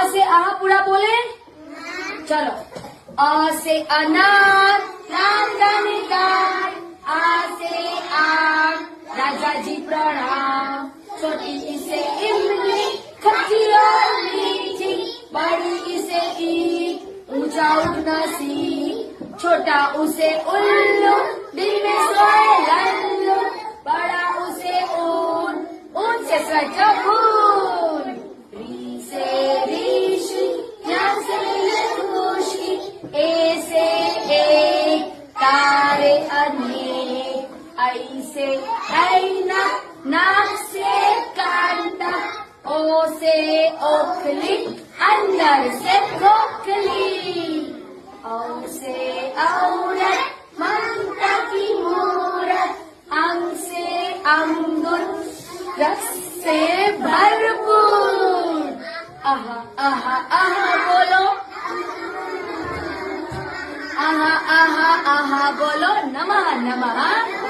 से आहा पूरा बोले। चलो, अ से अनार, नाम गाने गाय। आ से आम, राजा जी प्रणाम। छोटी ई से इमली, खट्टी और मीठी। बड़ी ई से ईट, ऊंचा उठना सीख। छोटा उसे उल्लू, दिन में सोए लल्लू। बड़ा उसे ऊन, ऊन से स्वेटर ऊन। री से ऋषि, ज्ञान से खुशी। ए से एक, तारे अनेक। आई से ऐना, नाक से कांटा। ओ से ओखली, अंदर से खोखली। औ से औरत, ममता की मूरत। अंग से अंगुर, रस से भरपूर। आहा आहा आहा बोलो, आहा आहा आहा बोलो। नमः नमः।